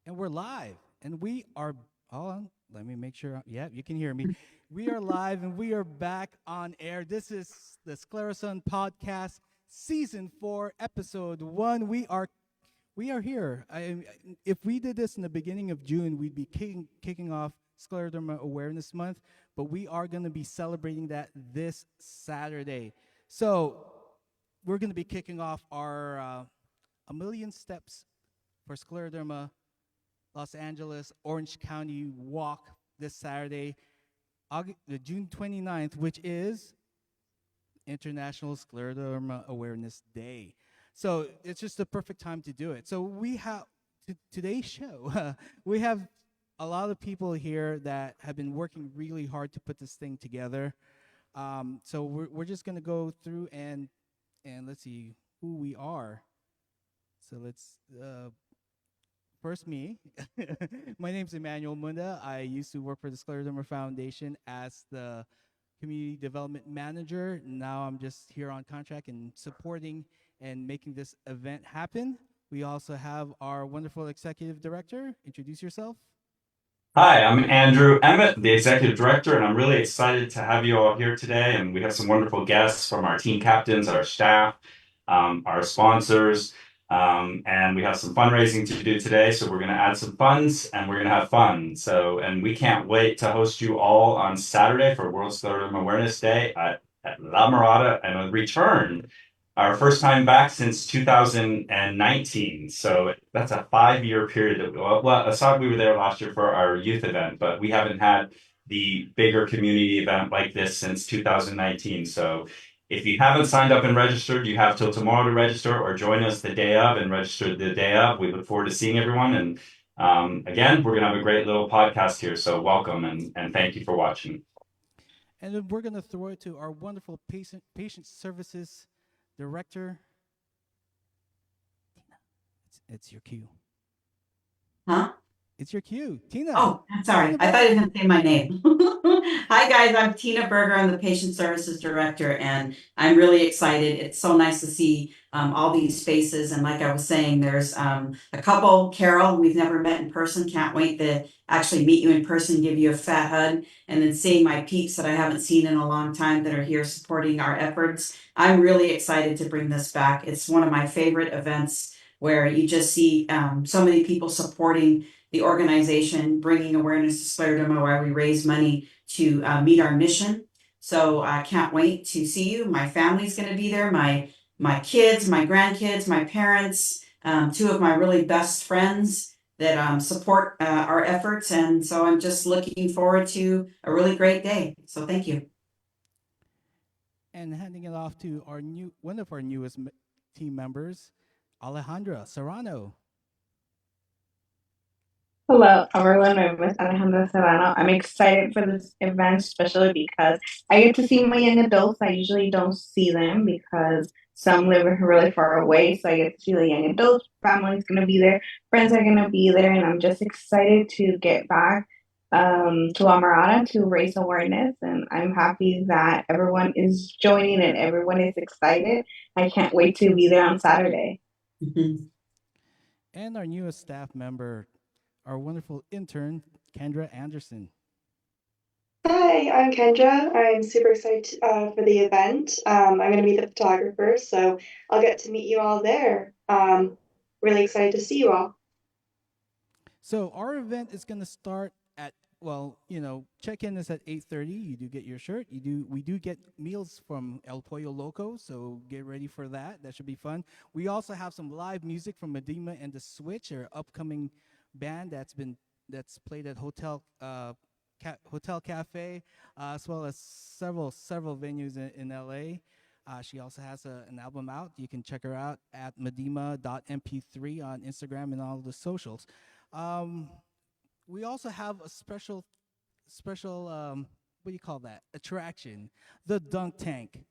And we're live. And we are, hold on, let me make sure. Yeah, you can hear me. We are live and we are back on air. This is the ScleroSun podcast, season 4, episode 1. We are here. If we did this in the beginning of June, we'd be kicking off Scleroderma Awareness Month, but we are going to be celebrating that this Saturday. So we're going to be kicking off our A Million Steps for Scleroderma Los Angeles Orange County walk this Saturday, June 29th, which is International Scleroderma Awareness Day. So it's just the perfect time to do it. So we have today's show. We have a lot of people here that have been working really hard to put this thing together. So we're just gonna go through and let's see who we are. So let's first, me. My name's Emmanuel Munda. I used to work for the Scleroderma Foundation as the community development manager. Now I'm just here on contract and supporting and making this event happen. We also have our wonderful executive director. Introduce yourself. Hi, I'm Andrew Emmett, the Executive Director, and I'm really excited to have you all here today. And we have some wonderful guests from our team captains, our staff, our sponsors, and we have some fundraising to do today. So we're going to add some funds and we're going to have fun. And we can't wait to host you all on Saturday for World Scleroderma Awareness Day at La Mirada and a return our first time back since 2019. So that's a 5 year period that aside we were there last year for our youth event, but we haven't had the bigger community event like this since 2019. So if you haven't signed up and registered, you have till tomorrow to register or join us the day of and register the day of. We look forward to seeing everyone. And again, we're going to have a great little podcast here. So welcome and thank you for watching. And then we're going to throw it to our wonderful patient services director. Tina, it's your cue. Huh? It's your cue. Tina. Oh, I'm sorry. Tina I thought you Berger. were going to say my name. Hi, guys. I'm Tina Berger. I'm the Patient Services Director, and I'm really excited. It's so nice to see all these faces. And like I was saying, there's a couple, Carol, we've never met in person. Can't wait to actually meet you in person, give you a fat hug, and then seeing my peeps that I haven't seen in a long time that are here supporting our efforts. I'm really excited to bring this back. It's one of my favorite events where you just see so many people supporting the organization, bringing awareness to scleroderma, where we raise money to meet our mission. So I can't wait to see you. My family's going to be there. My kids, my grandkids, my parents, two of my really best friends that support our efforts, and so I'm just looking forward to a really great day. So thank you. And handing it off to one of our newest team members, Alejandra Serrano. Hello, everyone. My name is Alejandra Serrano. I'm excited for this event, especially because I get to see my young adults. I usually don't see them because some live really far away. So I get to see the young adults. Family's going to be there. Friends are going to be there. And I'm just excited to get back to Amarada to raise awareness. And I'm happy that everyone is joining and everyone is excited. I can't wait to be there on Saturday. And our newest staff member, our wonderful intern, Kendra Anderson. Hi, I'm Kendra. I'm super excited for the event. I'm going to be the photographer, so I'll get to meet you all there. Really excited to see you all. So our event is going to start at check-in is at 8:30. You do get your shirt. We do get meals from El Pollo Loco, so get ready for that. That should be fun. We also have some live music from Medima and the Switch, our upcoming band that's played at Hotel Cafe, as well as several venues in LA. She also has an album out. You can check her out at medima.mp3 on Instagram and all the socials. We also have a special what do you call that, attraction, the dunk tank.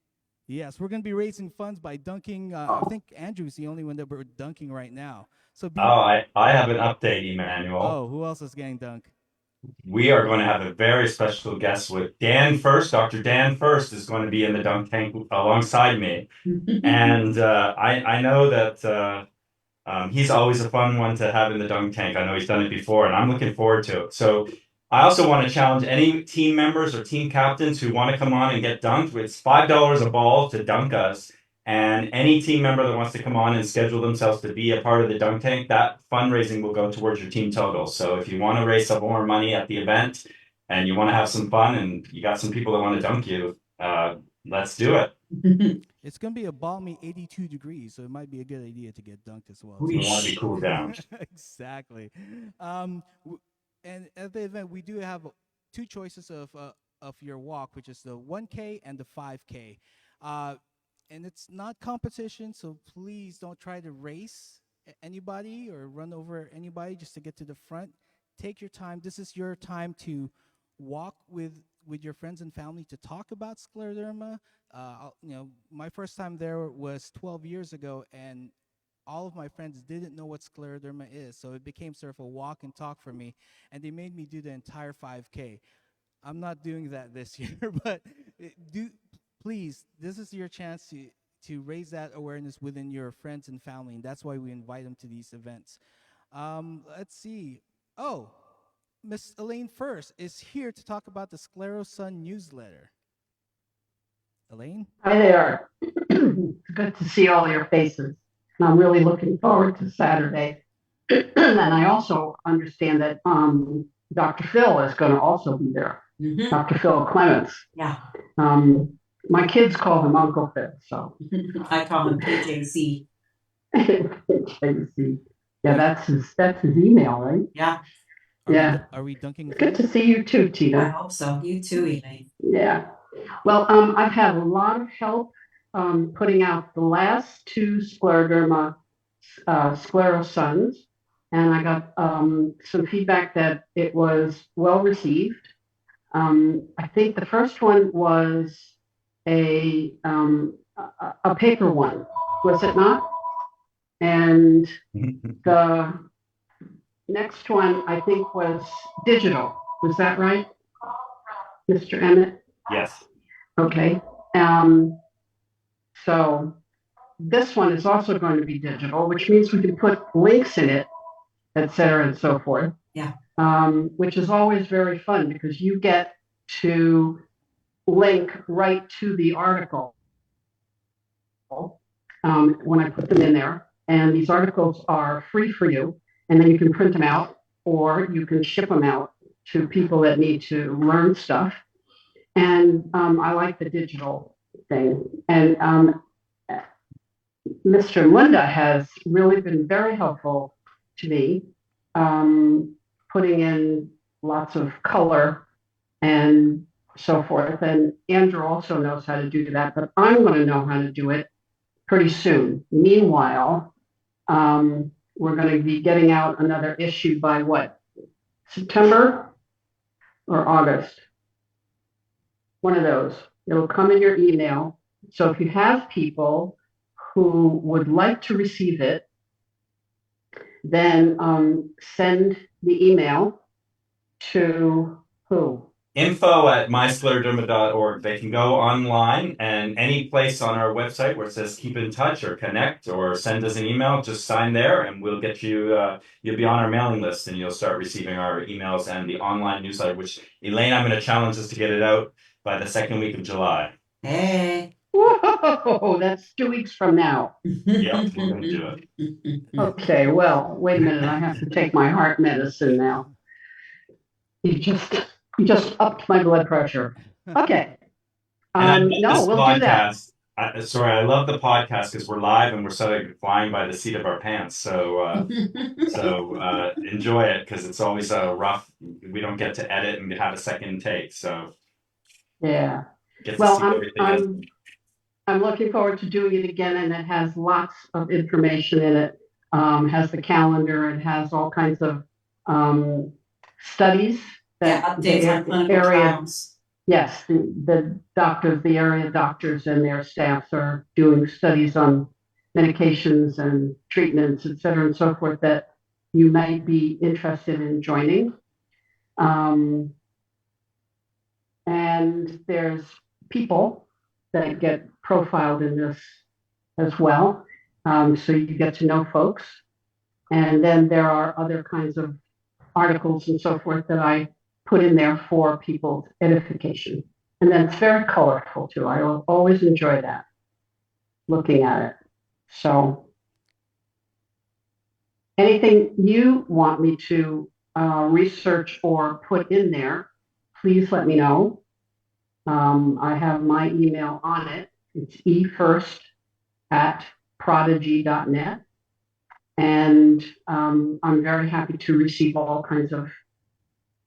Yes, we're going to be raising funds by dunking. I think Andrew's the only one that we're dunking right now. So I have an update, Emmanuel. Oh, who else is getting dunked? We are going to have a very special guest with Dan First. Dr. Dan First is going to be in the dunk tank alongside me. And I know that He's always a fun one to have in the dunk tank. I know he's done it before, and I'm looking forward to it. So I also want to challenge any team members or team captains who want to come on and get dunked. It's $5 a ball to dunk us. And any team member that wants to come on and schedule themselves to be a part of the dunk tank, that fundraising will go towards your team total. So if you want to raise some more money at the event and you want to have some fun and you got some people that want to dunk you, let's do it. It's going to be a balmy 82 degrees, so it might be a good idea to get dunked as well. We want to be cooled down. Exactly. And at the event, we do have two choices of your walk, which is the 1K and the 5K. And it's not competition, so please don't try to race anybody or run over anybody just to get to the front. Take your time. This is your time to walk with your friends and family to talk about scleroderma. My first time there was 12 years ago, and all of my friends didn't know what scleroderma is, so it became sort of a walk and talk for me, and they made me do the entire 5K. I'm not doing that this year, but please, this is your chance to raise that awareness within your friends and family, and that's why we invite them to these events. Let's see. Oh, Miss Elaine First is here to talk about the ScleroSun newsletter. Elaine? Hi there. It's good to see all your faces. And I'm really looking forward to Saturday. And I also understand that Dr. Phil is going to also be there. Mhm. Dr. Phil Clements. Yeah. My kids call him Uncle Phil, so. I call him PJC. JC. Yeah, that's his email, right? Yeah, Are we dunking? Good to see you too, I Tina. hope so. You too, Elaine. Yeah. Well, I've had a lot of help putting out the last two scleroderma ScleroSuns, and I got some feedback that it was well received. I think the first one was a paper one, was it not? And the next one I think was digital. Was that right, Mr. Emmett? Yes. Okay. So this one is also going to be digital, which means we can put links in it, et cetera, and so forth. Yeah. Which is always very fun because you get to link right to the article when I put them in there. And these articles are free for you, and then you can print them out or you can ship them out to people that need to learn stuff. And I like the digital thing. And Mr. Linda has really been very helpful to me, putting in lots of color and so forth. And Andrew also knows how to do that, but I'm going to know how to do it pretty soon. Meanwhile, we're going to be getting out another issue by what? September or August? One of those. It'll come in your email. So if you have people who would like to receive it, then send the email to who? info@myscleroderma.org. They can go online and any place on our website where it says keep in touch or connect or send us an email, just sign there and we'll get you, you'll be on our mailing list and you'll start receiving our emails and the online newsletter, which Elaine, I'm going to challenge us to get it out by the second week of July. Hey. Whoa, that's 2 weeks from now. Yep, we're going to do it. Okay, well, wait a minute. I have to take my heart medicine now. You just upped my blood pressure. Okay. And No, we'll do that. I love the podcast because we're live and we're sort of flying by the seat of our pants. So enjoy it because it's always rough. We don't get to edit and have a second take. So yeah. Get to see everything. I'm looking forward to doing it again, and it has lots of information in it. Has the calendar. It has all kinds of studies. Updates on clinical trials. Yes, the doctors, the area doctors and their staffs are doing studies on medications and treatments, et cetera, and so forth that you might be interested in joining. And there's people that get profiled in this as well. So you get to know folks. And then there are other kinds of articles and so forth that I put in there for people's edification. And then it's very colorful too. I always enjoy that, looking at it. So anything you want me to research or put in there, please let me know. I have my email on it. It's efirst@prodigy.net. And I'm very happy to receive all kinds of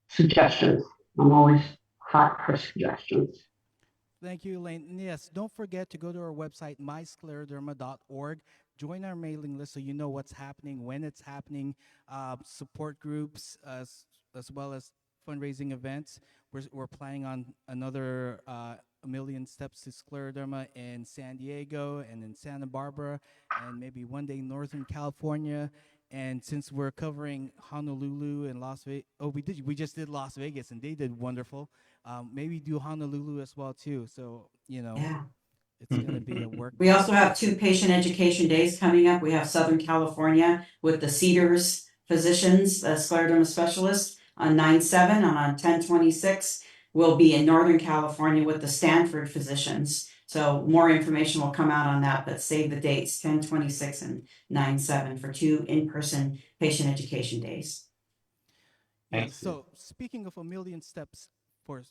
suggestions. I'm always hot for suggestions. Thank you, Elaine. And yes, don't forget to go to our website, myscleroderma.org. Join our mailing list so you know what's happening, when it's happening, support groups, as well as fundraising events. We're planning on another A Million Steps to Scleroderma in San Diego and in Santa Barbara, and maybe one day Northern California. And since we're covering Honolulu and Las Vegas, we just did Las Vegas, and they did wonderful. Maybe do Honolulu as well too. So Yeah. it's going to be a work. We also have 2 patient education days coming up. We have Southern California with the Cedars physicians, scleroderma specialists on 9/7, and on 10/26 we'll be in Northern California with the Stanford physicians. So more information will come out on that, but save the dates, 10/26 and 9/7 for 2 in-person patient education days. Yeah. Thank you. So speaking of a million steps for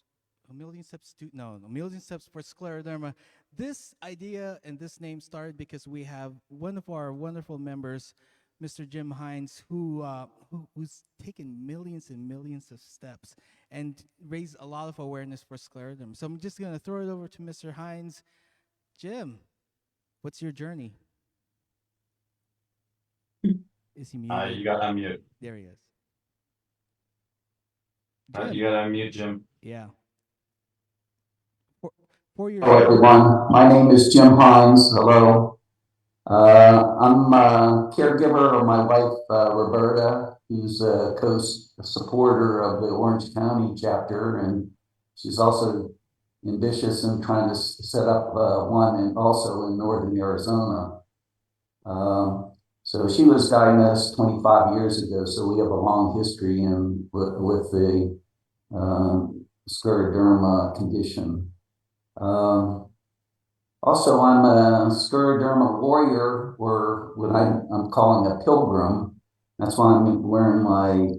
a million steps to no, a million steps for scleroderma. This idea and this name started because we have one of our wonderful members, Mr. Jim Hines, who's taken millions and millions of steps and raised a lot of awareness for scleroderma. So I'm just gonna throw it over to Mr. Hines. Jim, what's your journey? Is he muted? You got to unmute. There he is. You got to unmute, Jim. Yeah. For your Hello, everyone. My name is Jim Hines. Hello. I'm a caregiver of my wife, Roberta, who's a co-supporter of the Orange County chapter, and she's also ambitious in trying to set up one and also in northern Arizona. So she was diagnosed 25 years ago, so we have a long history with the scleroderma condition. Also, I'm a scleroderma warrior, or what I'm calling a pilgrim. That's why I'm wearing my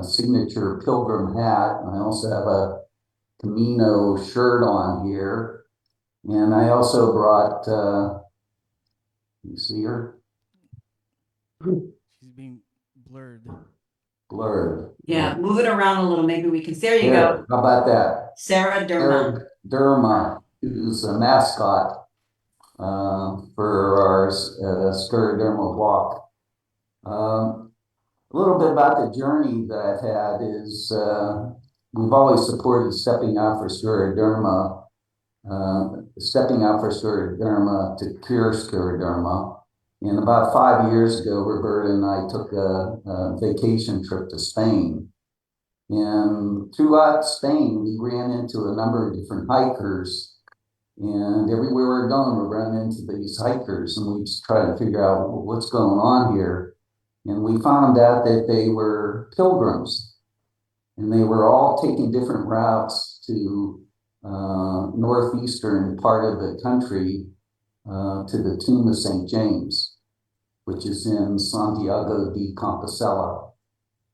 signature pilgrim hat. I also have a Camino shirt on here. And I also brought, you see her? She's being blurred. Blurred. Yeah, move it around a little. Maybe we can. There you There, go. how about that? Sarah Derma. Derma, who's a mascot for our scleroderma walk. A little bit about the journey that I've had is we've always supported stepping out for scleroderma to cure scleroderma. And about 5 years ago, Roberta and I took a vacation trip to Spain. And throughout Spain, we ran into a number of different hikers. And everywhere we're going, we run into these hikers, and we just try to figure out what's going on here. And we found out that they were pilgrims, and they were all taking different routes to northeastern part of the country to the tomb of St. James, which is in Santiago de Compostela.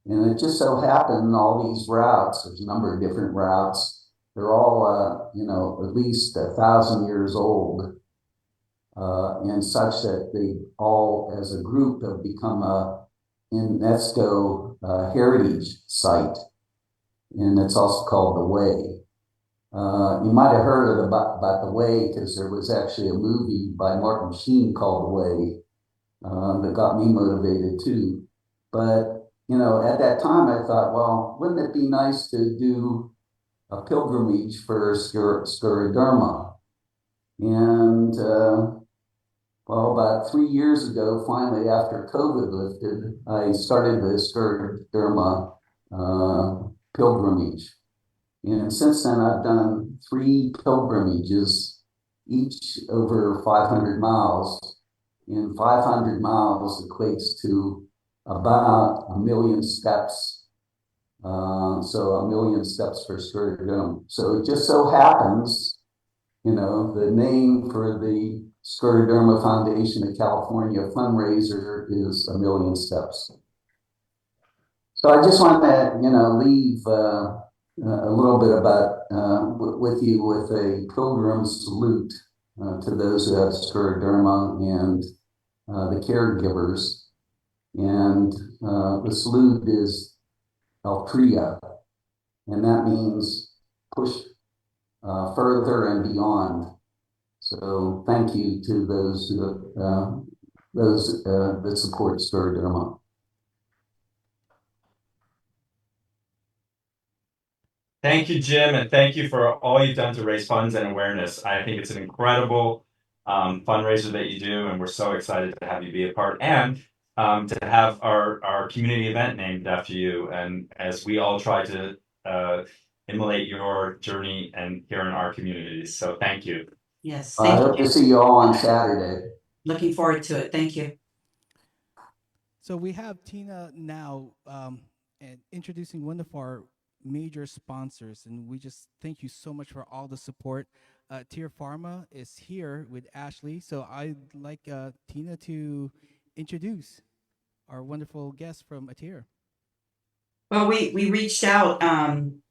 And it just so happened all these routes, there's a number of different routes, they're all, at least 1,000 years old, and such that they all, as a group, have become a UNESCO heritage site, and it's also called The Way. You might have heard about The Way because there was actually a movie by Martin Sheen called The Way that got me motivated too. But at that time I thought, well, wouldn't it be nice to do a pilgrimage for scleroderma? And about 3 years ago, finally, after COVID lifted, I started the scleroderma pilgrimage. And since then, I've done 3 pilgrimages, each over 500 miles. And 500 miles equates to about 1,000,000 steps. So 1,000,000 steps per scleroderma. So it just so happens, the name for the Scleroderma Foundation of California fundraiser is 1,000,000 steps. So I just want to, leave a little bit about with you with a pilgrim salute to those who have scleroderma and the caregivers. And the salute is Altria, and that means push further and beyond. So thank you to those that support scleroderma. Thank you, Jim, and thank you for all you've done to raise funds and awareness. I think it's an incredible fundraiser that you do, and we're so excited to have you be a part and to have our community event named after you. And as we all try to emulate your journey and here in our communities. So thank you. Yes, I hope to see you all on Saturday. Looking forward to it. Thank you. So we have Tina now and introducing one of our major sponsors, and we just thank you so much for all the support. Tier Pharma is here with Ashley, so I'd like Tina to introduce our wonderful guest from Atir. Well, we reached out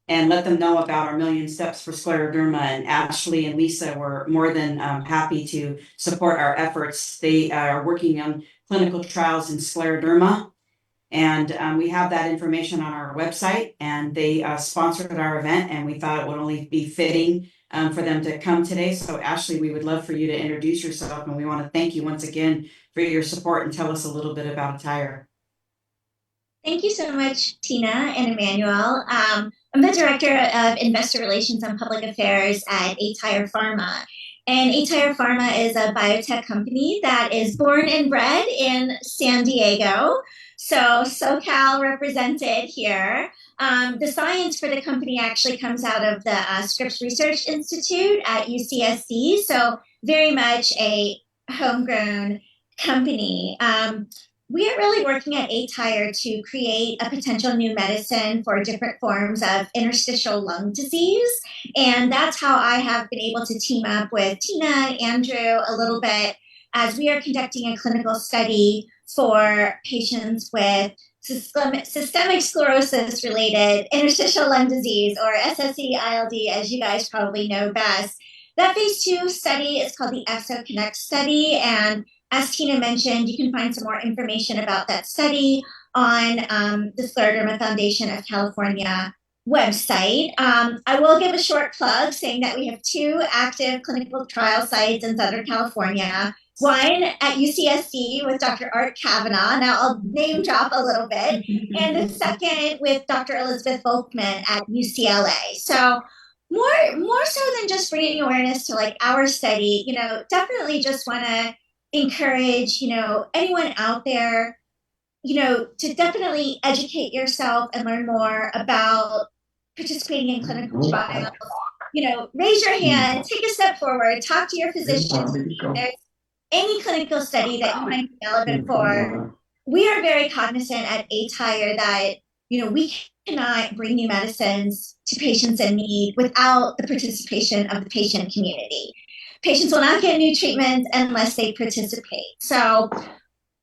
and let them know about our 1,000,000 Steps for Scleroderma, and Ashley and Lisa were more than happy to support our efforts. They are working on clinical trials in scleroderma, and we have that information on our website, and they sponsored our event, and we thought it would only be fitting for them to come today. So Ashley, we would love for you to introduce yourself, and we want to thank you once again for your support and tell us a little bit about Atir. Thank you so much, Tina and Emmanuel. I'm the Director of Investor Relations and Public Affairs at Atir Pharma. And Atir Pharma is a biotech company that is born and bred in San Diego. So SoCal represented here. The science for the company actually comes out of the Scripps Research Institute at UCSC. So very much a homegrown company. We are really working at Atir to create a potential new medicine for different forms of interstitial lung disease. And that's how I have been able to team up with Tina and Andrew a little bit as we are conducting a clinical study for patients with systemic sclerosis related interstitial lung disease, or SSc-ILD, as you guys probably know best. That phase 2 study is called the ExoConnect study, and as Tina mentioned, you can find some more information about that study on the Scleroderma Foundation of California website. I will give a short plug saying that we have 2 active clinical trial sites in Southern California. One at UCSD with Dr. Art Kavanaugh. Now I'll name drop a little bit. And the second with Dr. Elizabeth Volkman at UCLA. So more so than just bringing awareness to like our study, definitely just want to encourage, anyone out there, to definitely educate yourself and learn more about participating in clinical trials. Raise your hand, take a step forward, talk to your physician. If there's any clinical study that you might be relevant for. We are very cognizant at Atir that, we cannot bring new medicines to patients in need without the participation of the patient community. Patients will not get new treatments unless they participate. So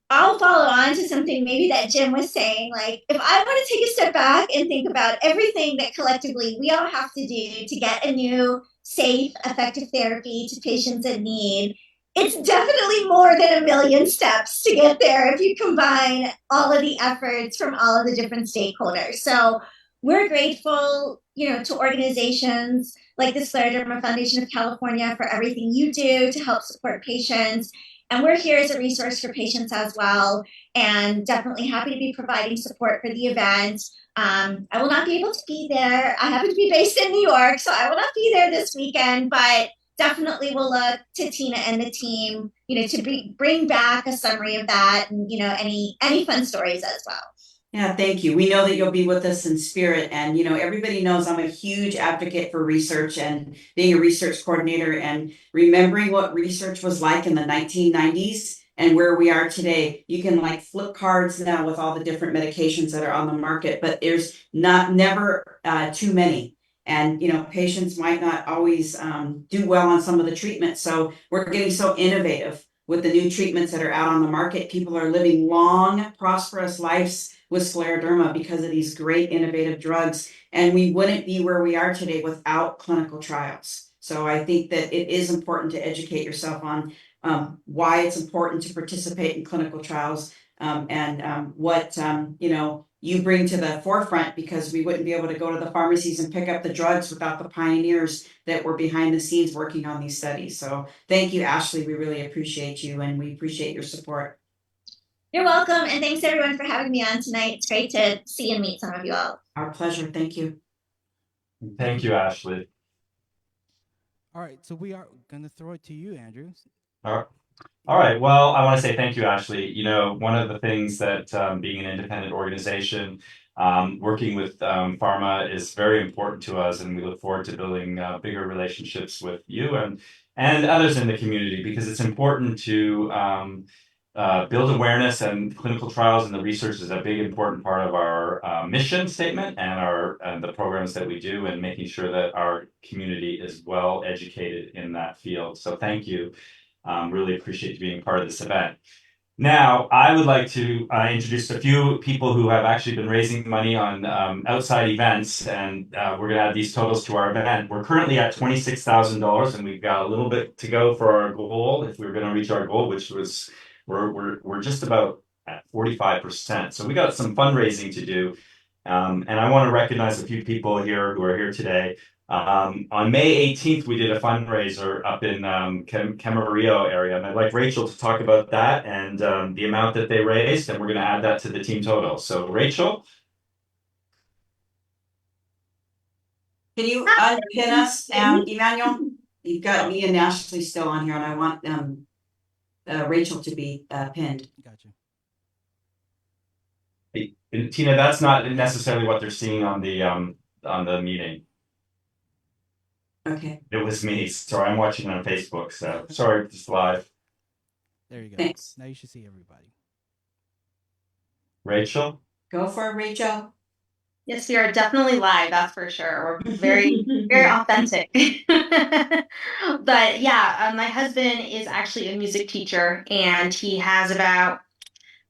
I'll follow on to something maybe that Jim was saying, like if I want to take a step back and think about everything that collectively we all have to do to get a new, safe, effective therapy to patients in need, it's definitely more than 1,000,000 steps to get there if you combine all of the efforts from all of the different stakeholders. So we're grateful, to organizations like the Scleroderma Foundation of California for everything you do to help support patients. And we're here as a resource for patients as well, and definitely happy to be providing support for the event. I will not be able to be there. I happen to be based in New York, so I will not be there this weekend, but definitely will look to Tina and the team, to bring back a summary of that and, any fun stories as well. Yeah, thank you. We know that you'll be with us in spirit, and everybody knows I'm a huge advocate for research and being a research coordinator and remembering what research was like in the 1990s and where we are today. You can like flip cards now with all the different medications that are on the market, but there's never too many. And patients might not always do well on some of the treatments. So we're getting so innovative with the new treatments that are out on the market. People are living long, prosperous lives with scleroderma because of these great innovative drugs. And we wouldn't be where we are today without clinical trials. So I think that it is important to educate yourself on why it's important to participate in clinical trials, and what you bring to the forefront, because we wouldn't be able to go to the pharmacies and pick up the drugs without the pioneers that were behind the scenes working on these studies. So thank you, Ashley. We really appreciate you, and we appreciate your support. You're welcome, and thanks everyone for having me on tonight. It's great to see and meet some of you all. Our pleasure. Thank you. Thank you, Ashley. All right, so we are going to throw it to you, Andrew. All right. Well, I want to say thank you, Ashley. One of the things that being an independent organization, working with pharma is very important to us, and we look forward to building bigger relationships with you and others in the community, because it's important to build awareness, and clinical trials and the research is a big important part of our mission statement and the programs that we do, and making sure that our community is well educated in that field. So thank you. Really appreciate you being part of this event. Now, I would like to introduce a few people who have actually been raising money on outside events, and we're going to add these totals to our event. We're currently at $26,000, and we've got a little bit to go for our goal. If we were going to reach our goal, which was we're just about at 45%. So we got some fundraising to do, and I want to recognize a few people here who are here today. On May 18th, we did a fundraiser up in Camarillo area, and I'd like Rachel to talk about that and the amount that they raised, and we're going to add that to the team total. So, Rachel? Can you unpin us, Emmanuel? You've got me and Ashley still on here, and I want Rachel to be pinned. Gotcha. Hey, Tina, that's not necessarily what they're seeing on the meeting. Okay. It was me. Sorry, I'm watching on Facebook, so sorry, it's live. There you go. Thanks. Now you should see everybody. Rachel? Go for it, Rachel. Yes, we are definitely live, that's for sure. We're very, very authentic. But yeah, my husband is actually a music teacher, and he has about,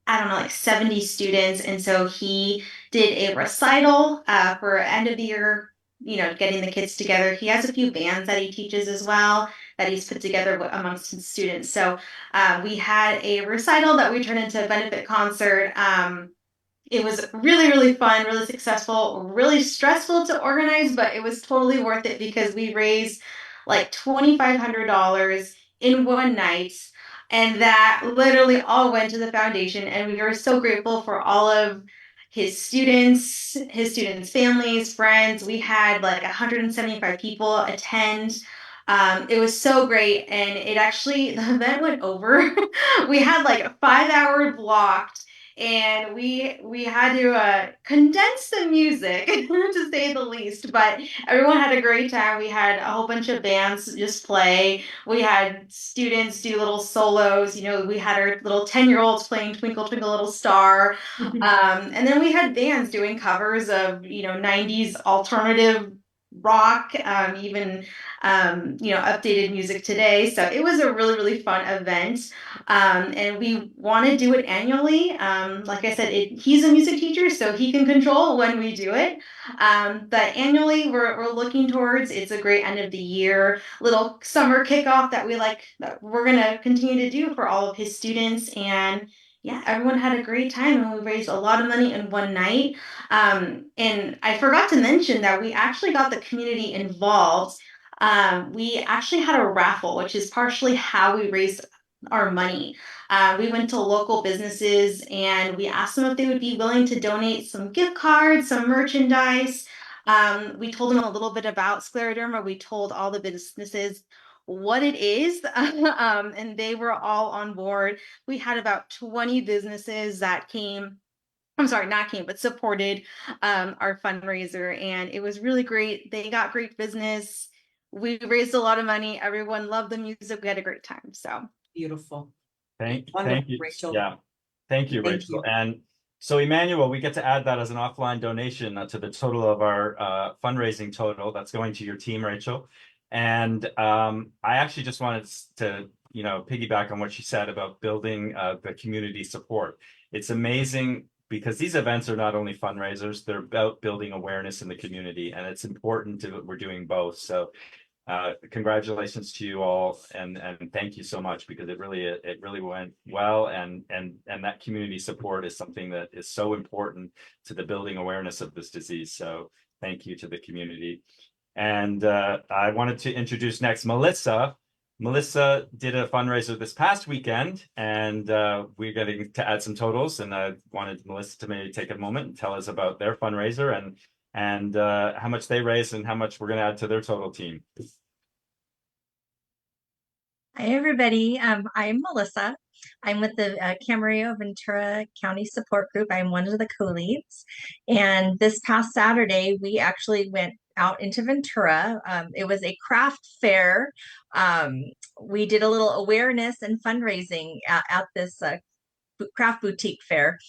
I don't know, like 70 students. And so he did a recital for end of the year, getting the kids together. He has a few bands that he teaches as well that he's put together amongst his students. So we had a recital that we turned into a benefit concert. It was really, really fun, really successful, really stressful to organize, but it was totally worth it because we raised like $2,500 in one night. And that literally all went to the foundation. And we are so grateful for all of his students' families, friends. We had like 175 people attend. It was so great. And it actually, the event went over. We had like a 5-hour blocked, and we had to condense the music to say the least, but everyone had a great time. We had a whole bunch of bands just play. We had students do little solos. We had our little 10-year-olds playing Twinkle Twinkle Little Star. And then we had bands doing covers of 90s alternative rock, even updated music today. So it was a really, really fun event. And we want to do it annually. Like I said, he's a music teacher, so he can control when we do it. But annually, we're looking towards. It's a great end of the year little summer kickoff that we're gonna continue to do for all of his students. And yeah, everyone had a great time, and we raised a lot of money in one night. And I forgot to mention that we actually got the community involved. We actually had a raffle, which is partially how we raised our money. We went to local businesses and we asked them if they would be willing to donate some gift cards, some merchandise. We told them a little bit about scleroderma. We told all the businesses what it is, and they were all on board. We had about 20 businesses that came. I'm sorry, not came, but supported our fundraiser, and it was really great. They got great business. We raised a lot of money. Everyone loved the music. We had a great time. So beautiful. Thank Wonderful, you. Rachel. Yeah. Thank you, Thank Rachel. you. And so, Emmanuel, we get to add that as an offline donation to the total of our fundraising total that's going to your team, Rachel. And I actually just wanted to, piggyback on what she said about building the community support. It's amazing because these events are not only fundraisers, they're about building awareness in the community, and it's important that we're doing both. So congratulations to you all, and thank you so much, because it really went well, and that community support is something that is so important to the building awareness of this disease. So thank you to the community. And I wanted to introduce next Melissa. Melissa did a fundraiser this past weekend, and we're getting to add some totals, and I wanted Melissa to maybe take a moment and tell us about their fundraiser and how much they raised and how much we're going to add to their total team. Hi, everybody. I'm Melissa. I'm with the Camarillo Ventura County Support Group. I'm one of the co-leads. And this past Saturday, we actually went out into Ventura. It was a craft fair. We did a little awareness and fundraising at this craft boutique fair.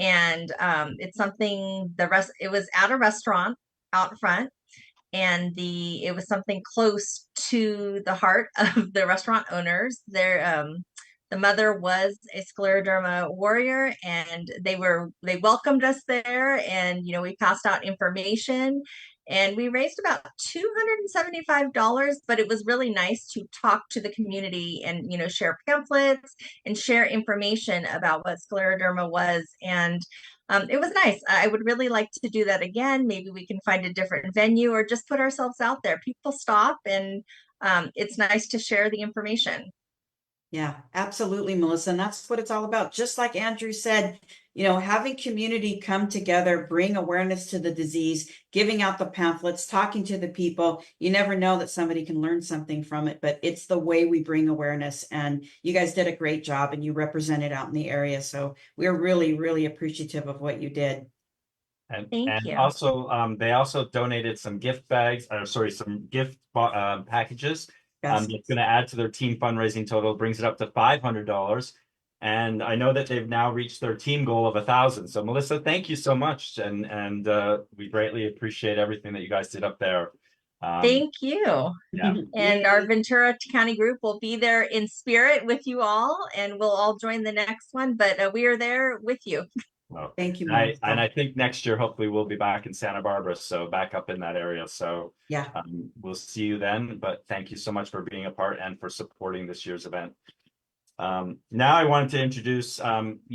And it's something it was at a restaurant out front. And it was something close to the heart of the restaurant owners. The mother was a scleroderma warrior, and they welcomed us there, and we passed out information, and we raised about $275. But it was really nice to talk to the community and share pamphlets and share information about what scleroderma was. And it was nice. I would really like to do that again. Maybe we can find a different venue or just put ourselves out there. People stop, and it's nice to share the information. Yeah, absolutely, Melissa. And that's what it's all about. Just like Andrew said, having community come together, bring awareness to the disease, giving out the pamphlets, talking to the people. You never know that somebody can learn something from it, but it's the way we bring awareness. And you guys did a great job, and you represented out in the area. So we're really, really appreciative of what you did. Thank you. Also, they also donated some gift bags, some gift packages. Yes. It's going to add to their team fundraising total, brings it up to $500. And I know that they've now reached their team goal of 1,000. So Melissa, thank you so much, and we greatly appreciate everything that you guys did up there. Thank you. Yeah. And our Ventura County group will be there in spirit with you all, and we'll all join the next one. But we are there with you. Well, thank you, and I think next year, hopefully, we'll be back in Santa Barbara, so back up in that area. So yeah, we'll see you then. But thank you so much for being a part and for supporting this year's event. Now I wanted to introduce, well,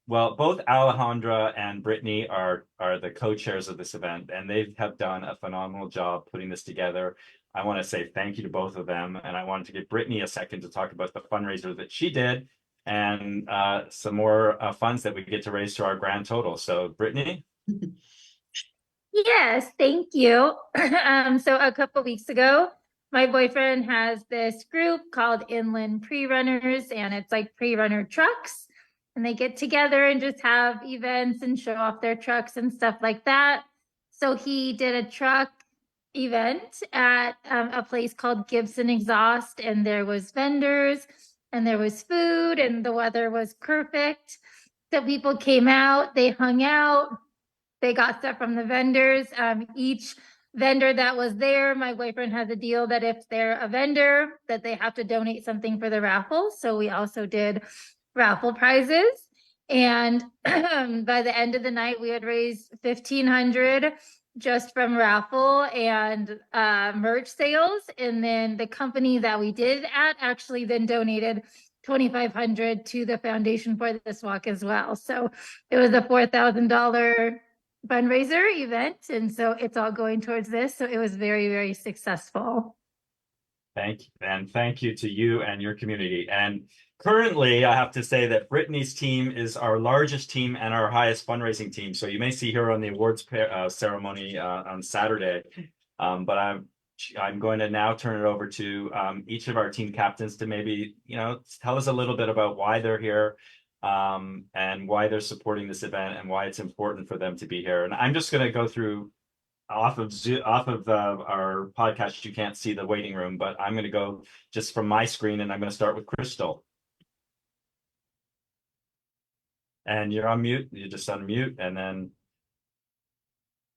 both Alejandra and Brittany are the co-chairs of this event, and they have done a phenomenal job putting this together. I want to say thank you to both of them, and I wanted to give Brittany a second to talk about the fundraiser that she did, and some more funds that we get to raise to our grand total. So, Brittany? Yes, thank you. So a couple weeks ago, my boyfriend has this group called Inland Pre-Runners, and it's like pre-runner trucks. And they get together and just have events and show off their trucks and stuff like that. So he did a truck event at a place called Gibson Exhaust, and there was vendors and there was food, and the weather was perfect. So people came out, they hung out, they got stuff from the vendors. Each vendor that was there, my boyfriend has a deal that if they're a vendor, that they have to donate something for the raffle. So we also did raffle prizes. And by the end of the night, we had raised $1,500 just from raffle and merch sales. And then the company that we did at actually then donated $2,500 to the foundation for this walk as well. So it was a $4,000 fundraiser event, and so it's all going towards this. So it was very, very successful. Thank you, and thank you to you and your community. And currently, I have to say that Brittany's team is our largest team and our highest fundraising team. So you may see her on the awards ceremony on Saturday. But I'm going to now turn it over to each of our team captains to maybe tell us a little bit about why they're here, and why they're supporting this event and why it's important for them to be here. And I'm just going to go through off of our podcast. You can't see the waiting room, but I'm going to go just from my screen, and I'm going to start with Crystal. And you're on mute. You just unmute and then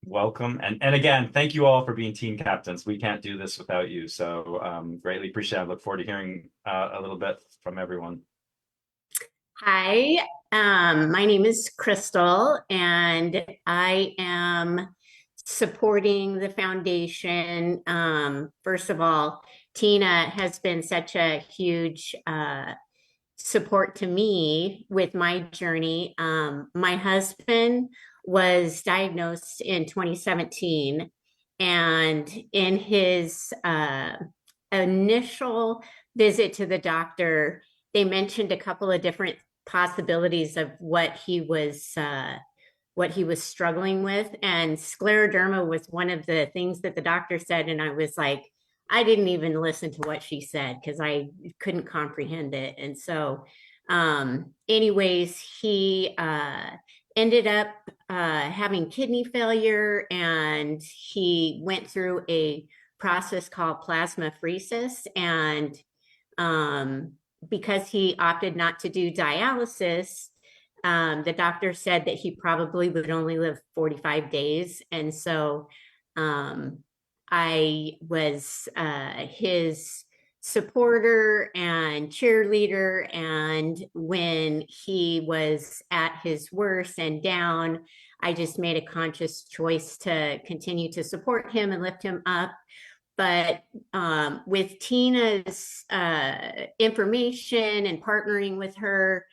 welcome. And again, thank you all for being team captains. We can't do this without you. So greatly appreciate it. I look forward to hearing a little bit from everyone. Hi, my name is Crystal, and I am supporting the foundation. First of all, Tina has been such a huge support to me with my journey. My husband was diagnosed in 2017, and in his initial visit to the doctor, they mentioned a couple of different possibilities of what he was struggling with, and scleroderma was one of the things that the doctor said, and I was like, I didn't even listen to what she said because I couldn't comprehend it. And so anyways, he ended up having kidney failure, and he went through a process called plasmapheresis. And because he opted not to do dialysis, the doctor said that he probably would only live 45 days. And so I was his supporter and cheerleader. And when he was at his worst and down, I just made a conscious choice to continue to support him and lift him up. But with Tina's information and partnering with her,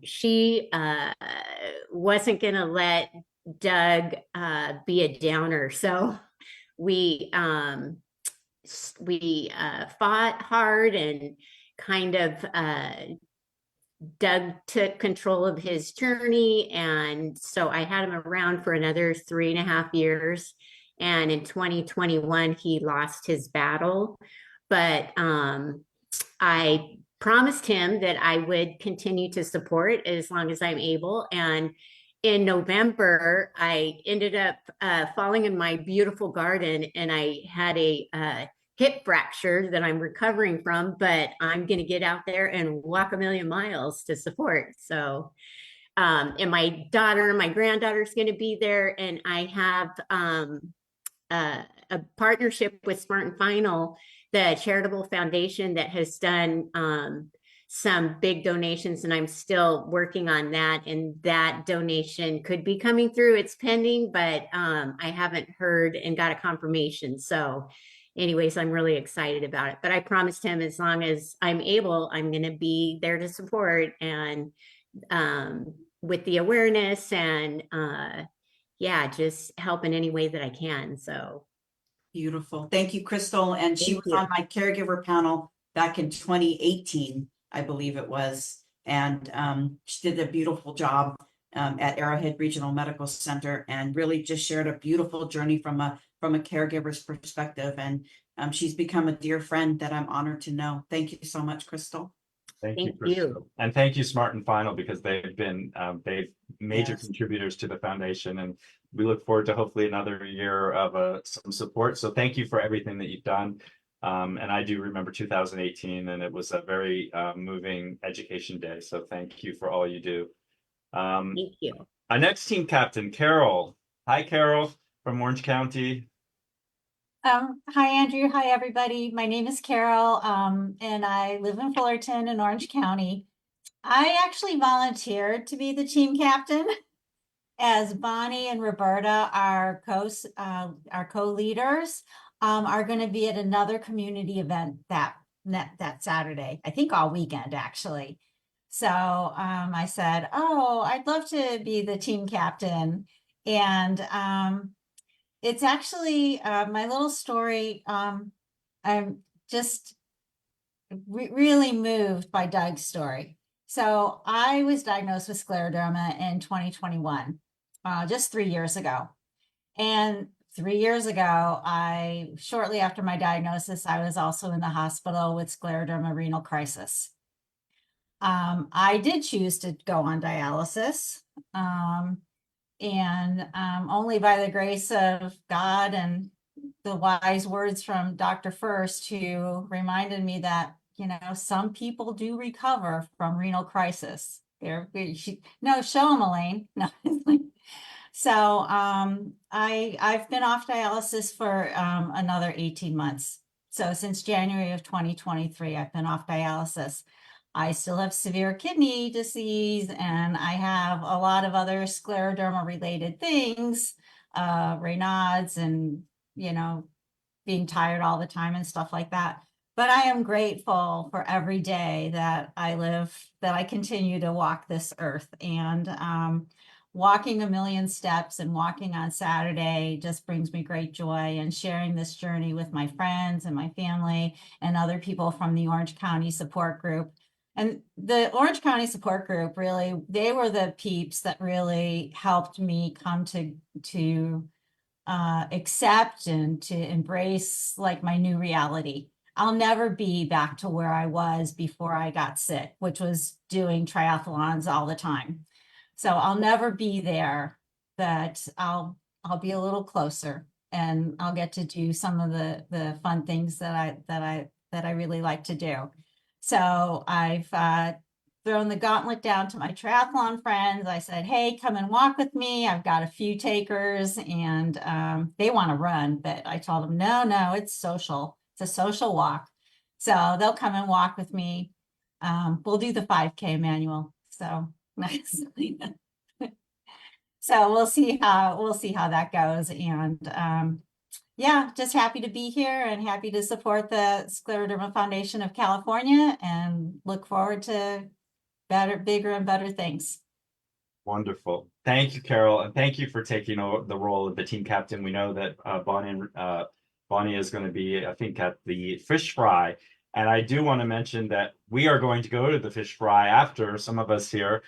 she wasn't going to let Doug be a downer. So we fought hard, and kind of Doug took control of his journey. And so I had him around for another 3.5 years. And in 2021, he lost his battle. But I promised him that I would continue to support as long as I'm able. And in November, I ended up falling in my beautiful garden, and I had a hip fracture that I'm recovering from, but I'm going to get out there and walk 1,000,000 miles to support. So, and my granddaughter's going to be there, and I have a partnership with Smart and Final, the charitable foundation that has done some big donations, and I'm still working on that. And that donation could be coming through. It's pending, but I haven't heard and got a confirmation. So anyways, I'm really excited about it. But I promised him as long as I'm able, I'm going to be there to support, and with the awareness and yeah, just help in any way that I can. So Beautiful. Thank you, Crystal. And she Thank was you. on my caregiver panel back in 2018, I believe it was. And she did a beautiful job at Arrowhead Regional Medical Center, and really just shared a beautiful journey from a caregiver's perspective. And she's become a dear friend that I'm honored to know. Thank you so much, Crystal. Thank you, Thank Crystal. you. And thank you, Smart and Final, because they've been major Yes. contributors to the foundation, and we look forward to hopefully another year of some support. So thank you for everything that you've done. And I do remember 2018, and it was a very moving education day. So thank you for all you do. Thank you. Our next team captain, Carol. Hi, Carol from Orange County. Hi, Andrew. Hi, everybody. My name is Carol, and I live in Fullerton in Orange County. I actually volunteered to be the team captain, as Bonnie and Roberta, our co-leaders, are going to be at another community event that Saturday. I think all weekend, actually. So I said, "Oh, I'd love to be the team captain," and it's actually my little story. I'm just really moved by Doug's story. So I was diagnosed with scleroderma in 2021, just 3 years ago. And 3 years ago, shortly after my diagnosis, I was also in the hospital with scleroderma renal crisis. I did choose to go on dialysis. And only by the grace of God and the wise words from Dr. First, who reminded me that, some people do recover from renal crisis. No, show them, Elaine. No. So I've been off dialysis for another 18 months. So since January of 2023, I've been off dialysis. I still have severe kidney disease, and I have a lot of other scleroderma related things, Raynaud's, and being tired all the time and stuff like that. But I am grateful for every day that I live, that I continue to walk this earth. And walking a million steps and walking on Saturday just brings me great joy, and sharing this journey with my friends and my family and other people from the Orange County support group. And the Orange County support group, really, they were the peeps that really helped me come to accept and to embrace like my new reality. I'll never be back to where I was before I got sick, which was doing triathlons all the time. So I'll never be there, but I'll be a little closer, and I'll get to do some of the fun things that I really like to do. So I've thrown the gauntlet down to my triathlon friends. I said, hey, come and walk with me. I've got a few takers, and they want to run, but I told them, no, it's social. It's a social walk. So they'll come and walk with me. We'll do the 5K, Emmanuel. So nice. So we'll see how that goes. And yeah, just happy to be here and happy to support the Scleroderma Foundation of California, and look forward to bigger and better things. Wonderful. Thank you, Carol, and thank you for taking the role of the team captain. We know that Bonnie is going to be, I think, at the fish fry. And I do want to mention that we are going to go to the fish fry after, some of us here,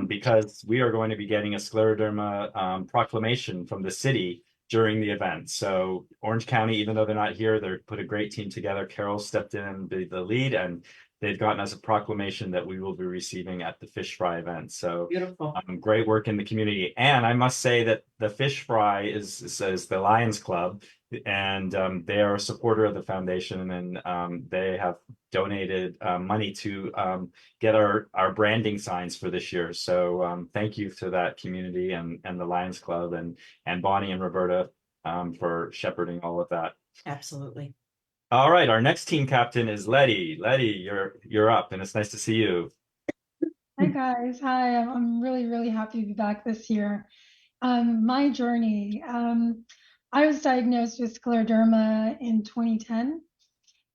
because we are going to be getting a scleroderma proclamation from the city during the event. So Orange County, even though they're not here, they put a great team together. Carol stepped in and be the lead, and they've gotten us a proclamation that we will be receiving at the fish fry event. So Beautiful. great work in the community. And I must say that the fish fry is the Lions Club, and they are a supporter of the foundation, and they have donated money to get our branding signs for this year. So thank you to that community and the Lions Club and Bonnie and Roberta for shepherding all of that. Absolutely. All right, our next team captain is Letty. Letty, you're up, and it's nice to see you. Hi guys, hi. I'm really happy to be back this year. My journey, I was diagnosed with scleroderma in 2010,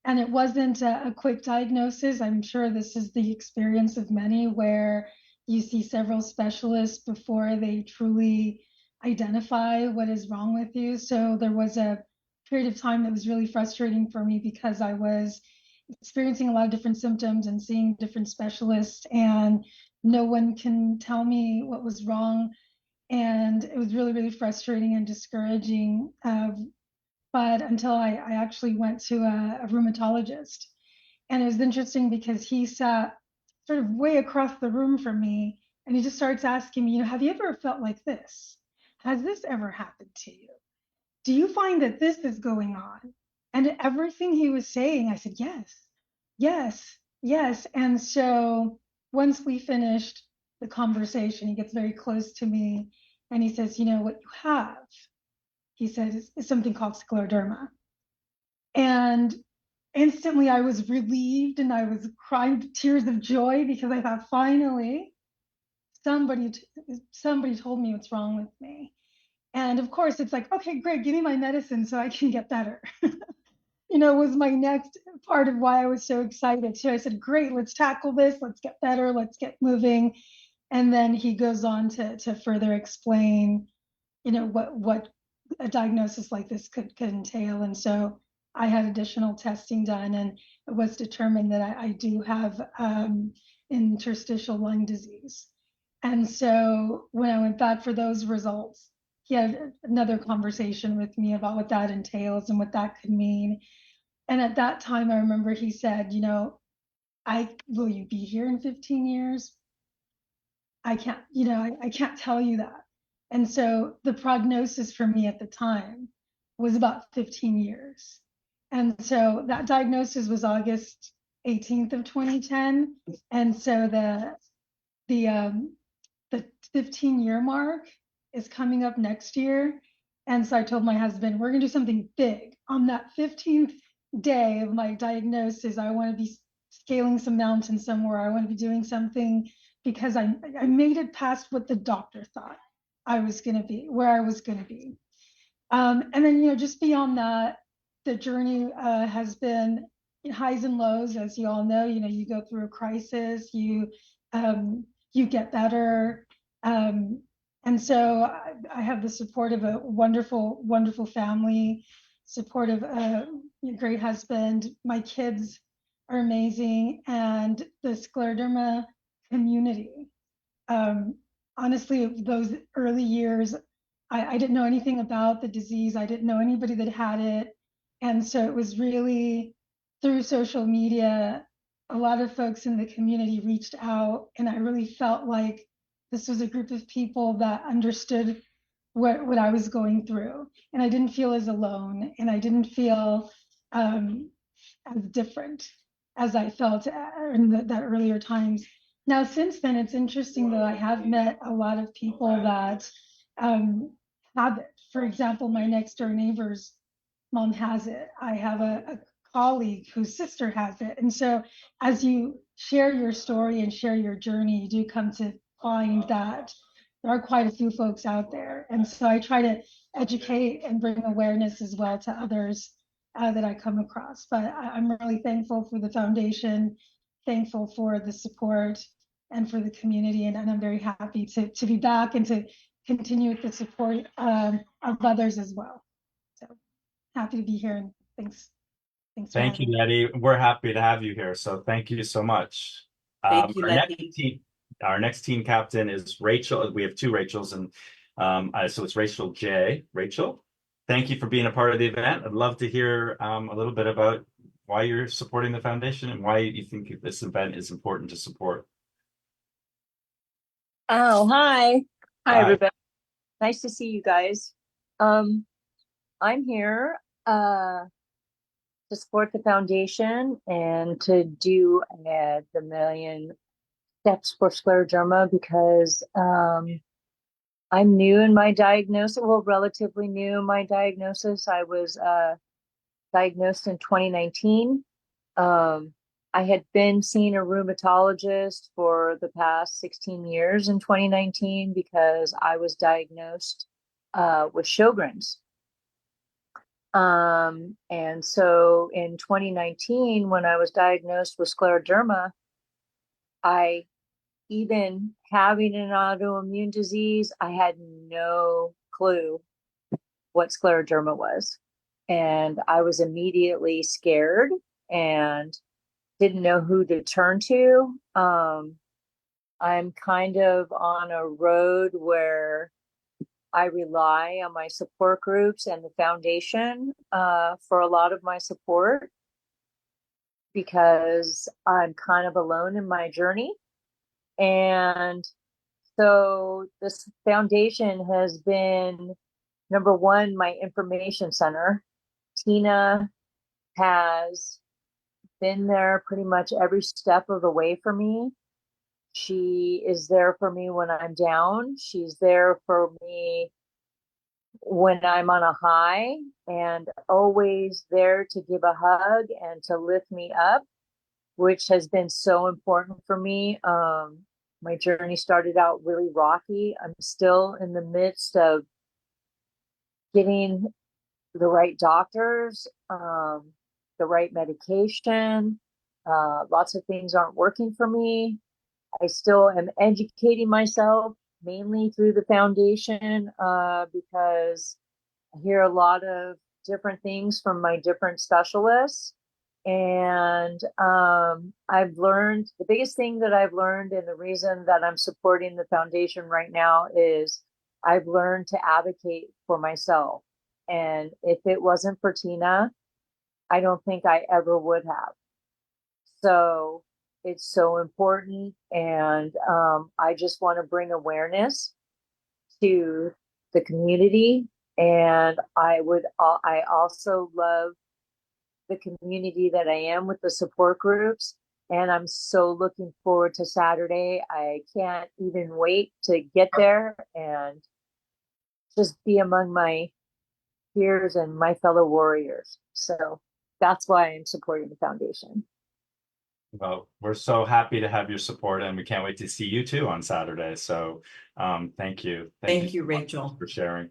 and it wasn't a quick diagnosis. I'm sure this is the experience of many, where you see several specialists before they truly identify what is wrong with you. So there was a period of time that was really frustrating for me, because I was experiencing a lot of different symptoms and seeing different specialists, and no one can tell me what was wrong. And it was really frustrating and discouraging. But until I actually went to a rheumatologist. And it was interesting because he sat sort of way across the room from me, and he just starts asking me, have you ever felt like this? Has this ever happened to you? Do you find that this is going on? And everything he was saying, I said, yes. And so once we finished the conversation, he gets very close to me and he says, what you have, he said, is something called scleroderma. And instantly I was relieved, and I was crying tears of joy, because I thought, finally, somebody told me what's wrong with me. And of course, it's like, okay, great, give me my medicine so I can get better. Was my next part of why I was so excited. So I said, great, let's tackle this. Let's get better. Let's get moving. And then he goes on to further explain, what a diagnosis like this could entail. And so I had additional testing done, and it was determined that I do have interstitial lung disease. And so when I went back for those results, he had another conversation with me about what that entails and what that could mean. And at that time, I remember he said, will you be here in 15 years? I can't, I can't tell you that. And so the prognosis for me at the time was about 15 years. And so that diagnosis was August 18th of 2010. And so the 15-year mark is coming up next year. And so I told my husband, we're going to do something big. On that 15th day of my diagnosis, I want to be scaling some mountain somewhere. I want to be doing something because I made it past what the doctor thought I was going to be, where I was going to be. And then, just beyond that, the journey has been highs and lows, as you all know. You go through a crisis, you get better. And so I have the support of a wonderful, wonderful family, support of a great husband. My kids are amazing, and the scleroderma community. Honestly, those early years, I didn't know anything about the disease. I didn't know anybody that had it. And so it was really through social media, a lot of folks in the community reached out, and I really felt like this was a group of people that understood what I was going through. And I didn't feel as alone, and I didn't feel as different as I felt in that earlier times. Now, since then, it's interesting though, I have met a lot of people that have it. For example, my next door neighbor's mom has it. I have a colleague whose sister has it. And so as you share your story and share your journey, you do come to find that there are quite a few folks out there. And so I try to educate and bring awareness as well to others that I come across. But I'm really thankful for the foundation, thankful for the support and for the community. And I'm very happy to be back and to continue with the support of others as well. So happy to be here, and thanks for Thank you, having me. Letty. We're happy to have you here. So thank you so much. Thank you, Our next Letty. team captain is Rachel. We have two Rachels, and so it's Rachel J. Rachel, thank you for being a part of the event. I'd love to hear a little bit about why you're supporting the foundation and why you think this event is important to support. Oh, hi. Hi, Hi. everybody. Nice to see you guys. I'm here to support the foundation and to do the Million Steps for Scleroderma because I'm new in my diagnosis, well, relatively new in my diagnosis. I was diagnosed in 2019. I had been seeing a rheumatologist for the past 16 years in 2019 because I was diagnosed with Sjogren's. And so in 2019, when I was diagnosed with scleroderma, even having an autoimmune disease, I had no clue what scleroderma was. And I was immediately scared and didn't know who to turn to. I'm kind of on a road where I rely on my support groups and the foundation for a lot of my support because I'm kind of alone in my journey. And so this foundation has been, number one, my information center. Tina has been there pretty much every step of the way for me. She is there for me when I'm down. She's there for me when I'm on a high, and always there to give a hug and to lift me up, which has been so important for me. My journey started out really rocky. I'm still in the midst of getting the right doctors, the right medication. Lots of things aren't working for me. I still am educating myself mainly through the foundation because I hear a lot of different things from my different specialists. And I've learned, the biggest thing that I've learned, and the reason that I'm supporting the foundation right now, is I've learned to advocate for myself. And if it wasn't for Tina, I don't think I ever would have. So it's so important. And I just want to bring awareness to the community. And I also love the community that I am with the support groups. And I'm so looking forward to Saturday. I can't even wait to get there and just be among my peers and my fellow warriors. So that's why I'm supporting the foundation. Well, we're so happy to have your support, and we can't wait to see you too on Saturday. So, thank you. Thank you, so much Rachel. for sharing.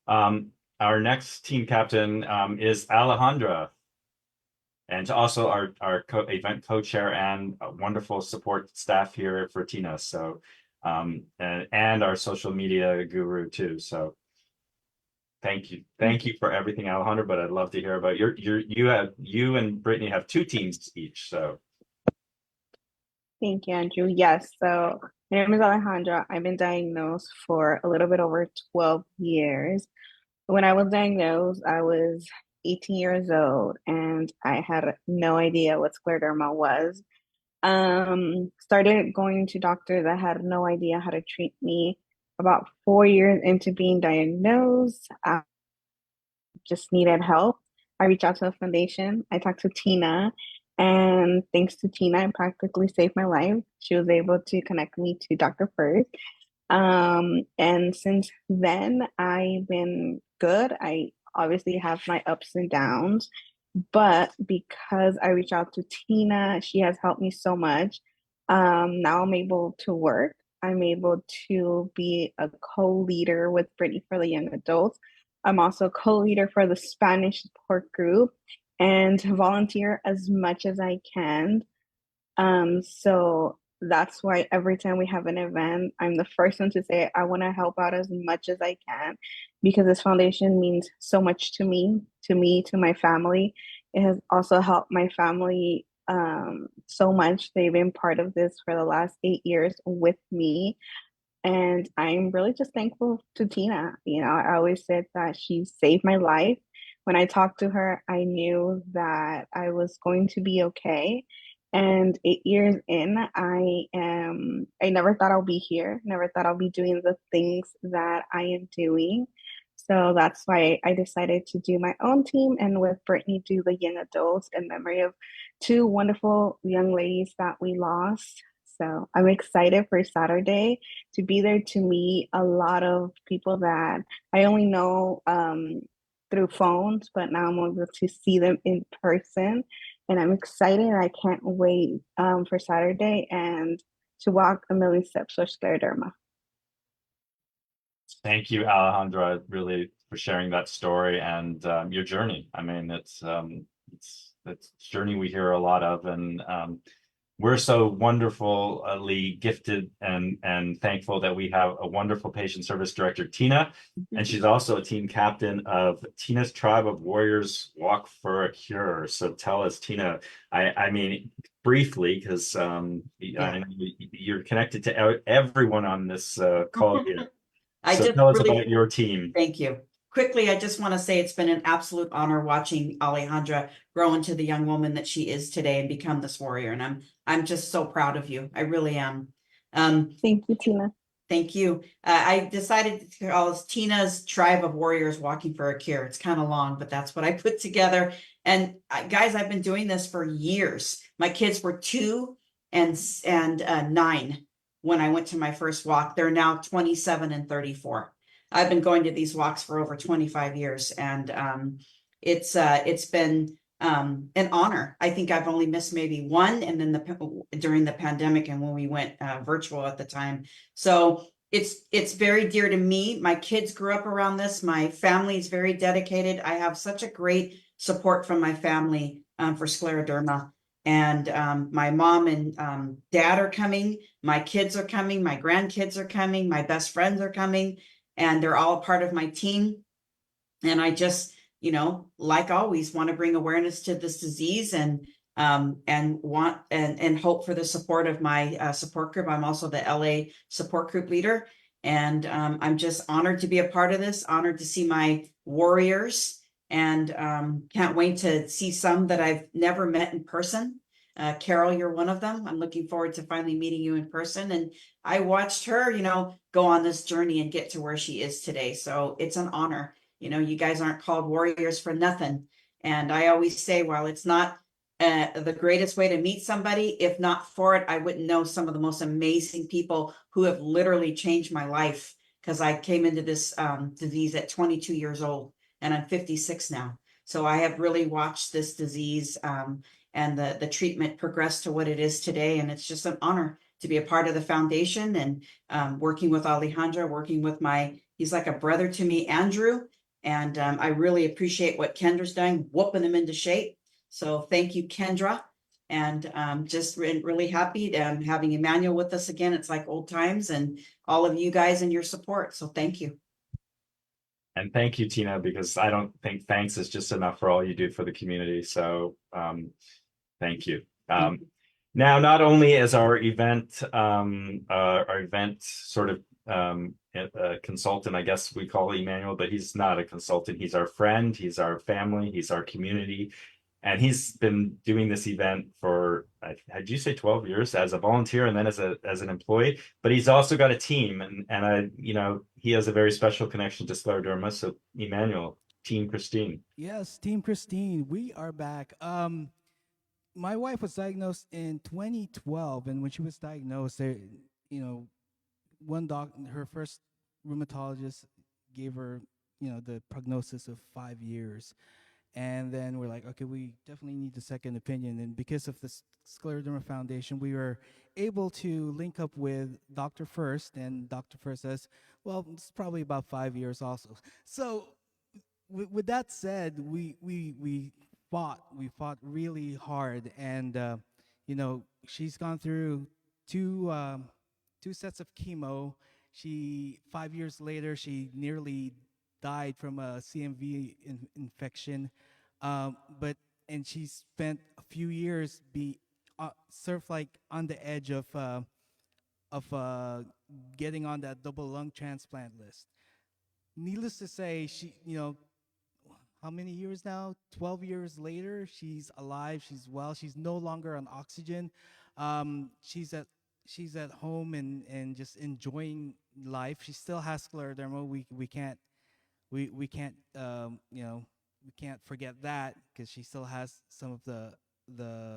Our next team captain is Alejandra, and also our event co-chair and wonderful support staff here for Tina. So, and our social media guru too. So, thank you for everything, Alejandra. But I'd love to hear about you and Brittany have 2 teams each. So. Thank you, Andrew. Yes, so my name is Alejandra. I've been diagnosed for a little bit over 12 years. When I was diagnosed, I was 18 years old and I had no idea what scleroderma was. Started going to doctors that had no idea how to treat me. About 4 years into being diagnosed, I just needed help. I reached out to the foundation. I talked to Tina, and thanks to Tina, it practically saved my life. She was able to connect me to Dr. First. And since then, I've been good. I obviously have my ups and downs, but because I reached out to Tina, she has helped me so much. Now I'm able to work. I'm able to be a co-leader with Brittany for the young adults. I'm also co-leader for the Spanish support group and volunteer as much as I can. So that's why every time we have an event, I'm the first one to say I want to help out as much as I can because this foundation means so much to me, to my family. It has also helped my family so much. They've been part of this for the last 8 years with me. And I'm really just thankful to Tina. You know, I always said that she saved my life. When I talked to her, I knew that I was going to be okay. And 8 years in, I never thought I'll be here, never thought I'll be doing the things that I am doing. So that's why I decided to do my own team and with Brittany do the young adults in memory of 2 wonderful young ladies that we lost. So I'm excited for Saturday to be there to meet a lot of people that I only know through phones, but now I'm able to see them in person. And I'm excited. I can't wait for Saturday and to walk a million steps for scleroderma. Thank you, Alejandra, really for sharing that story and your journey. I mean, it's a journey we hear a lot of, and we're so wonderfully gifted and thankful that we have a wonderful patient service director, Tina, and she's also a team captain of Tina's Tribe of Warriors Walk for a Cure. So tell us, Tina, I mean, briefly, because I know you're connected to everyone on this call here. So tell us about your team. Thank you. Quickly, I just want to say it's been an absolute honor watching Alejandra grow into the young woman that she is today and become this warrior. And I'm just so proud of you. I really am. Thank you, Tina. Thank you. I decided to call this Tina's Tribe of Warriors Walking for a Cure. It's kind of long, but that's what I put together. And guys, I've been doing this for years. My kids were 2 and 9 when I went to my first walk. They're now 27 and 34. I've been going to these walks for over 25 years, and it's been an honor. I think I've only missed maybe one, and then during the pandemic and when we went virtual at the time. So it's very dear to me. My kids grew up around this. My family is very dedicated. I have such a great support from my family for scleroderma. And my mom and dad are coming. My kids are coming. My grandkids are coming. My best friends are coming. And they're all part of my team. And I just, like always, want to bring awareness to this disease and want and hope for the support of my support group. I'm also the LA support group leader. And I'm just honored to be a part of this, honored to see my warriors, and can't wait to see some that I've never met in person. Carol, you're one of them. I'm looking forward to finally meeting you in person. And I watched her, go on this journey and get to where she is today. So it's an honor. You guys aren't called warriors for nothing. And I always say, while it's not the greatest way to meet somebody. If not for it, I wouldn't know some of the most amazing people who have literally changed my life, because I came into this disease at 22 years old, and I'm 56 now. So I have really watched this disease and the treatment progress to what it is today. And it's just an honor to be a part of the foundation, and working with Alejandra, working with he's like a brother to me, Andrew. And I really appreciate what Kendra's doing, whooping him into shape. So thank you, Kendra. And just really happy having Emmanuel with us again. It's like old times, and all of you guys and your support. So thank you. And thank you, Tina, because I don't think thanks is just enough for all you do for the community. So thank you. Now, not only is our event sort of consultant, I guess we call Emmanuel, but he's not a consultant. He's our friend, he's our family, he's our community. And he's been doing this event for, did you say 12 years as a volunteer and then as an employee? But he's also got a team, and he has a very special connection to scleroderma. So Emmanuel, Team Christine. Yes, Team Christine, we are back. My wife was diagnosed in 2012, and when she was diagnosed, her first rheumatologist gave her, the prognosis of 5 years. And then we're like, okay, we definitely need a second opinion. And because of the Scleroderma Foundation, we were able to link up with Dr. First, and Dr. First says, well, it's probably about 5 years also. So with that said, we fought really hard, and she's gone through two sets of chemo. 5 years later, she nearly died from a CMV infection, and she spent a few years sort of like on the edge of getting on that double lung transplant list. Needless to say, how many years now? 12 years later, she's alive, she's well, she's no longer on oxygen. She's at home and just enjoying life. She still has scleroderma. We can't forget that, because she still has some of the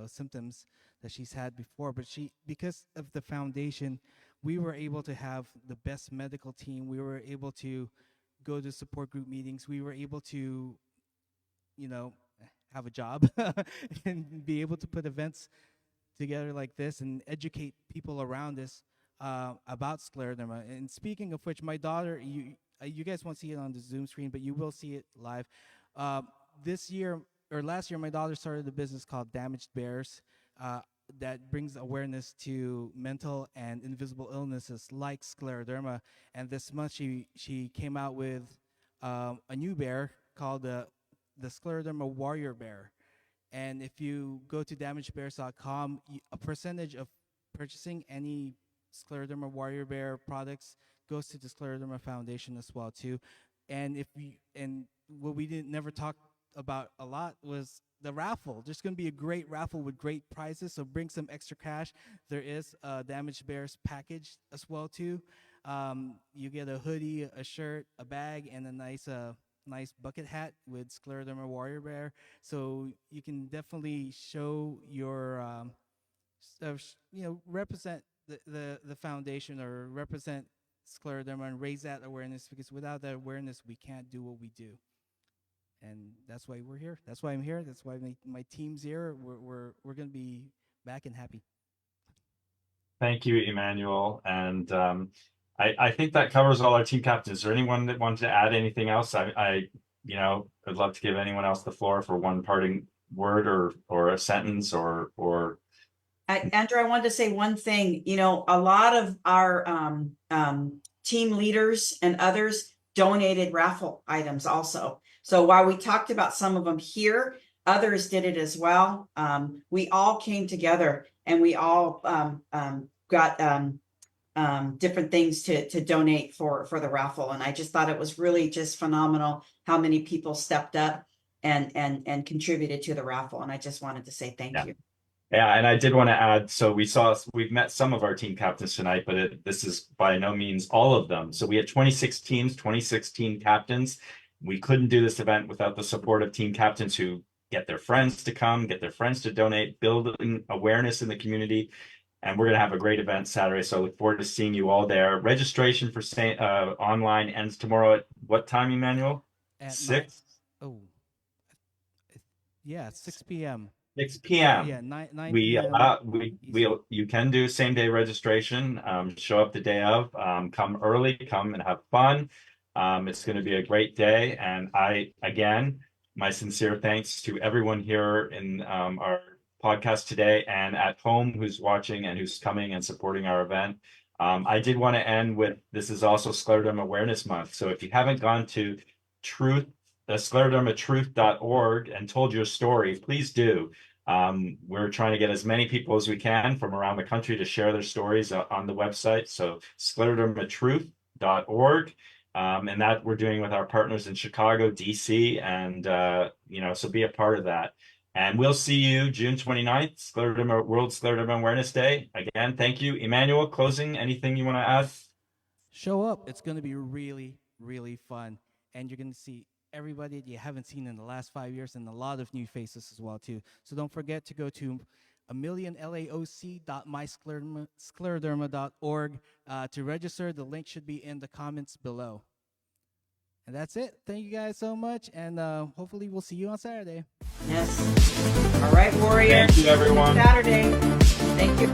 symptoms that she's had before. But because of the foundation, we were able to have the best medical team. We were able to go to support group meetings. We were able to have a job and be able to put events together like this and educate people around us about scleroderma. And speaking of which, my daughter, you guys won't see it on the Zoom screen, but you will see it live. Last year, my daughter started a business called Damaged Bears that brings awareness to mental and invisible illnesses like scleroderma. And this month, she came out with a new bear called the Scleroderma Warrior Bear. And if you go to damagedbears.com, a percentage of purchasing any Scleroderma Warrior Bear products goes to the Scleroderma Foundation as well too. And what we never talked about a lot was the raffle. There's going to be a great raffle with great prizes, so bring some extra cash. There is a Damaged Bears package as well too. You get a hoodie, a shirt, a bag, and a nice bucket hat with Scleroderma Warrior Bear. So you can definitely show your represent the foundation, or represent scleroderma, and raise that awareness, because without that awareness, we can't do what we do. And that's why we're here. That's why I'm here. That's why my team's here. We're going to be back and happy. Thank you, Emmanuel. And I think that covers all our team captains. Is there anyone that wanted to add anything else? I'd love to give anyone else the floor for one parting word or a sentence or. Andrew, I wanted to say one thing. A lot of our team leaders and others donated raffle items also. So while we talked about some of them here, others did it as well. We all came together, and we all got different things to donate for the raffle. And I just thought it was really just phenomenal how many people stepped up and contributed to the raffle. And I just wanted to say thank you. Yeah, and I did want to add, so we've met some of our team captains tonight, but this is by no means all of them. So we had 26 teams, 26 team captains. We couldn't do this event without the support of team captains who get their friends to come, get their friends to donate, building awareness in the community. And we're going to have a great event Saturday. So I look forward to seeing you all there. Registration for online ends tomorrow at what time, Emmanuel? At 6? Yeah, 6 p.m. 6 p.m. Yeah, 9 We p.m. you can do same day registration. Show up the day of. Come early. Come and have fun. It's going to be a great day. And again, my sincere thanks to everyone here in our podcast today and at home who's watching and who's coming and supporting our event. I did want to end with, this is also Scleroderma Awareness Month. So if you haven't gone to sclerodermatruth.org and told your story, please do. We're trying to get as many people as we can from around the country to share their stories on the website. So sclerodermatruth.org. And that we're doing with our partners in Chicago, DC, and so be a part of that. And we'll see you June 29th, World Scleroderma Awareness Day. Again, thank you. Emmanuel, closing, anything you want to add? Show up. It's going to be really, really fun. And you're going to see everybody that you haven't seen in the last 5 years and a lot of new faces as well, too. So don't forget to go to amillionlaoc.myscleroderma.org to register. The link should be in the comments below. And that's it. Thank you guys so much. And hopefully we'll see you on Saturday. Yes. All right, Warrior. Thank you, everyone. Saturday. Thank you.